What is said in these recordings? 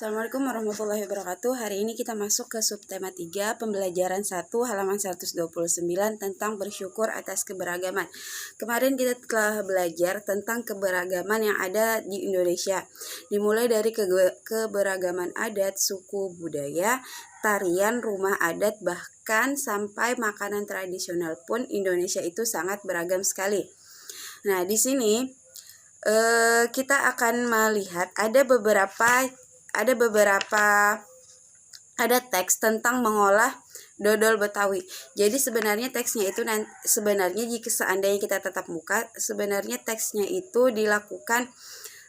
Assalamualaikum warahmatullahi wabarakatuh. Hari ini kita masuk ke subtema 3, pembelajaran 1, halaman 129 tentang bersyukur atas keberagaman. Kemarin kita telah belajar tentang keberagaman yang ada di Indonesia. Dimulai dari keberagaman adat, suku, budaya, tarian, rumah adat, bahkan sampai makanan tradisional pun Indonesia itu sangat beragam sekali. Nah, di sini kita akan melihat ada teks tentang mengolah dodol Betawi. Jadi sebenarnya teksnya itu sebenarnya jika seandainya kita tatap muka, sebenarnya teksnya itu dilakukan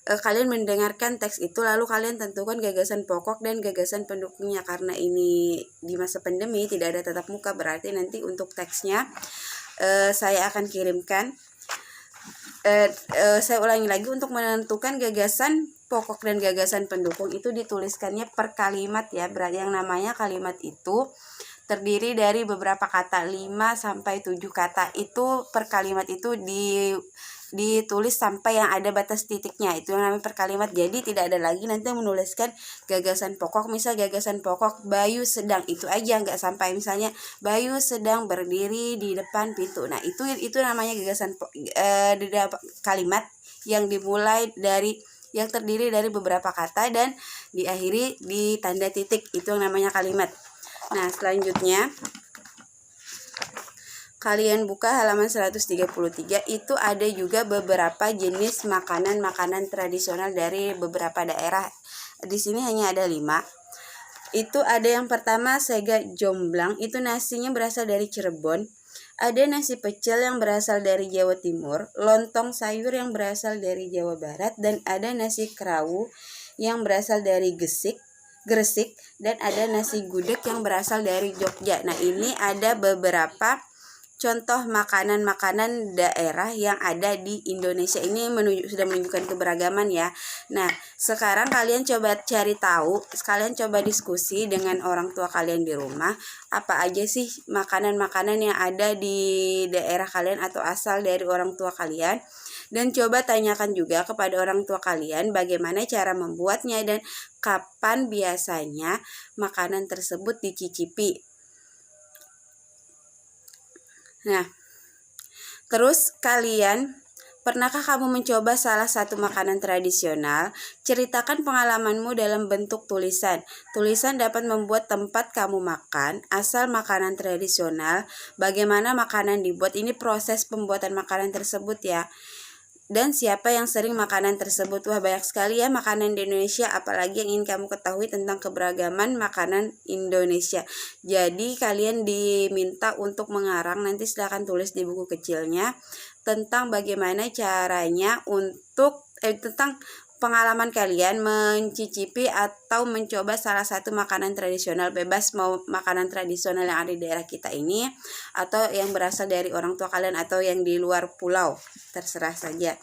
kalian mendengarkan teks itu lalu kalian tentukan gagasan pokok dan gagasan pendukungnya. Karena ini di masa pandemi tidak ada tatap muka, berarti nanti untuk teksnya saya akan kirimkan. Saya ulangi lagi, untuk menentukan gagasan pokok dan gagasan pendukung itu dituliskannya per kalimat ya. Berarti yang namanya kalimat itu terdiri dari beberapa kata, 5 sampai 7 kata. Itu per kalimat itu ditulis sampai yang ada batas titiknya. Itu yang namanya per kalimat. Jadi tidak ada lagi nanti menuliskan gagasan pokok. Misal gagasan pokok Bayu sedang, itu aja, nggak sampai misalnya Bayu sedang berdiri di depan pintu. Nah, itu namanya gagasan kalimat yang dimulai dari yang terdiri dari beberapa kata dan diakhiri di tanda titik. Itu yang namanya kalimat. Nah, selanjutnya kalian buka halaman 133, itu ada juga beberapa jenis makanan tradisional dari beberapa daerah. Di sini hanya ada 5. Itu ada yang pertama sega jomblang, itu nasinya berasal dari Cirebon. Ada nasi pecel yang berasal dari Jawa Timur, lontong sayur yang berasal dari Jawa Barat, dan ada nasi kerawu yang berasal dari Gresik, dan ada nasi gudeg yang berasal dari Jogja. Nah, ini ada beberapa contoh makanan-makanan daerah yang ada di Indonesia. Ini sudah menunjukkan keberagaman ya. Nah, sekarang kalian coba cari tahu, kalian coba diskusi dengan orang tua kalian di rumah, apa aja sih makanan-makanan yang ada di daerah kalian atau asal dari orang tua kalian. Dan coba tanyakan juga kepada orang tua kalian bagaimana cara membuatnya dan kapan biasanya makanan tersebut dicicipi. Nah, terus pernahkah kamu mencoba salah satu makanan tradisional? Ceritakan pengalamanmu dalam bentuk tulisan. Tulisan dapat membuat tempat kamu makan, asal makanan tradisional, bagaimana makanan dibuat, ini proses pembuatan makanan tersebut ya. Dan siapa yang sering makanan tersebut. Wah, banyak sekali ya makanan di Indonesia, apalagi yang ingin kamu ketahui tentang keberagaman makanan Indonesia. Jadi kalian diminta untuk mengarang, nanti silahkan tulis di buku kecilnya tentang bagaimana caranya untuk tentang pengalaman kalian mencicipi atau mencoba salah satu makanan tradisional, bebas mau makanan tradisional yang ada di daerah kita ini atau yang berasal dari orang tua kalian atau yang di luar pulau, terserah saja.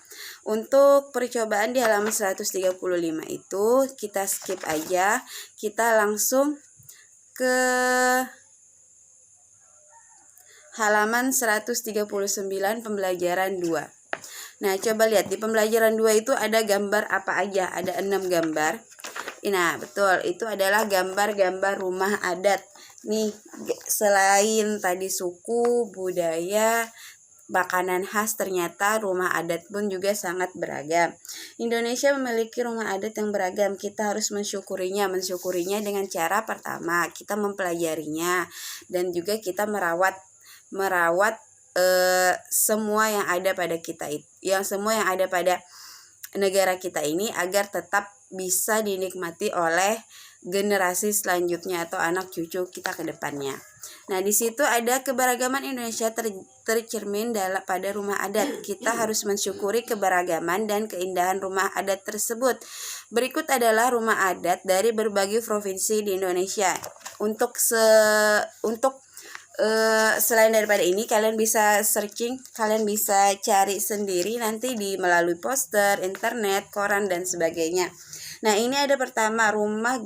Untuk percobaan di halaman 135 itu kita skip aja, kita langsung ke halaman 139 pembelajaran 2. Nah, coba lihat di pembelajaran 2 itu ada gambar apa aja? Ada 6 gambar. Nah, betul, itu adalah gambar-gambar rumah adat. Nih, selain tadi suku, budaya, makanan khas, ternyata rumah adat pun juga sangat beragam. Indonesia memiliki rumah adat yang beragam. Kita harus mensyukurinya dengan cara pertama, kita mempelajarinya dan juga kita merawat semua yang ada pada semua yang ada pada negara kita ini agar tetap bisa dinikmati oleh generasi selanjutnya atau anak cucu kita ke depannya. Nah, di situ ada keberagaman Indonesia tercermin pada rumah adat. Kita harus mensyukuri keberagaman dan keindahan rumah adat tersebut. Berikut adalah rumah adat dari berbagai provinsi di Indonesia. Selain daripada ini, kalian bisa searching, kalian bisa cari sendiri nanti melalui poster, internet, koran dan sebagainya. Nah, ini ada pertama rumah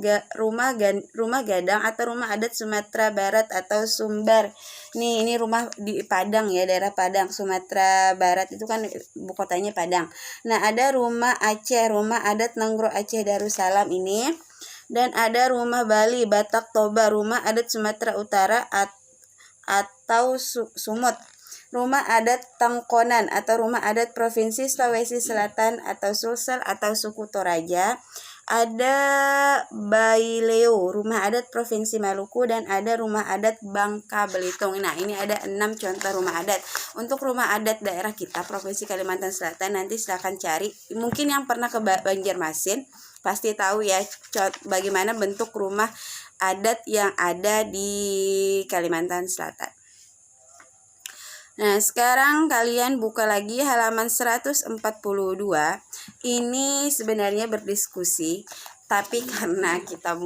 gadang atau rumah adat Sumatera Barat atau Sumbar. Ini rumah di Padang ya, daerah Padang, Sumatera Barat itu kan ibu kotanya Padang. Nah, ada rumah Aceh, rumah adat Nenggro Aceh Darussalam ini Dan ada rumah Bali, Batak Toba, rumah adat Sumatera Utara atau Sumut, rumah adat Tangkonan atau rumah adat Provinsi Sulawesi Selatan atau Sulsel atau suku Toraja. Ada Baileo, rumah adat Provinsi Maluku, dan ada rumah adat Bangka Belitung. Nah, ini ada 6 contoh rumah adat. Untuk rumah adat daerah kita Provinsi Kalimantan Selatan, nanti silahkan cari. Mungkin yang pernah ke Banjarmasin pasti tahu ya bagaimana bentuk rumah adat yang ada di Kalimantan Selatan. Nah, sekarang kalian buka lagi halaman 142. Ini sebenarnya berdiskusi, tapi karena kita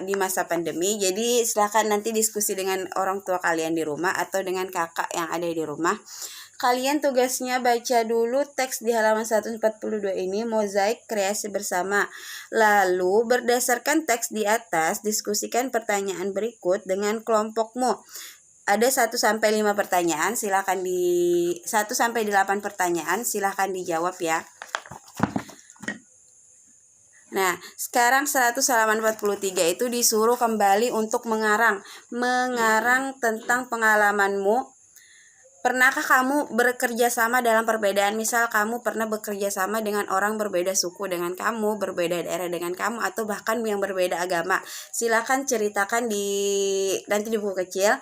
di masa pandemi, jadi silakan nanti diskusi dengan orang tua kalian di rumah atau dengan kakak yang ada di rumah. Kalian tugasnya baca dulu teks di halaman 142 ini, mozaik kreasi bersama. Lalu berdasarkan teks di atas, diskusikan pertanyaan berikut dengan kelompokmu. Ada 1-5 pertanyaan, silahkan 1-8 pertanyaan, silahkan dijawab ya. Nah, sekarang 143 itu disuruh kembali untuk mengarang tentang pengalamanmu. Pernahkah kamu bekerja sama dalam perbedaan? Misal kamu pernah bekerja sama dengan orang berbeda suku dengan kamu, berbeda daerah dengan kamu, atau bahkan yang berbeda agama. Silahkan ceritakan nanti di buku kecil.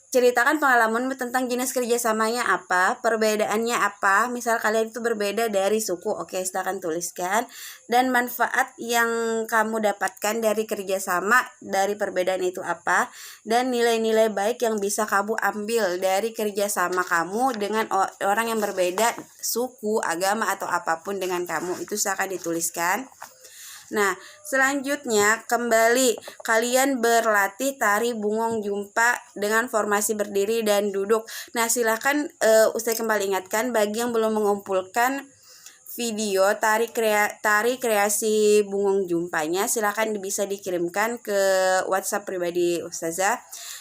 Ceritakan pengalamanmu tentang jenis kerjasamanya apa, perbedaannya apa. Misal kalian itu berbeda dari suku, oke, silakan tuliskan. Dan manfaat yang kamu dapatkan dari kerjasama dari perbedaan itu apa. Dan nilai-nilai baik yang bisa kamu ambil dari kerjasama kamu dengan orang yang berbeda suku, agama, atau apapun dengan kamu. Itu silakan dituliskan. Nah, selanjutnya kembali kalian berlatih tari bungong jumpa dengan formasi berdiri dan duduk. Nah, silakan saya kembali ingatkan bagi yang belum mengumpulkan video tari kreasi bungong jumpanya, silakan bisa dikirimkan ke WhatsApp pribadi Ustazah.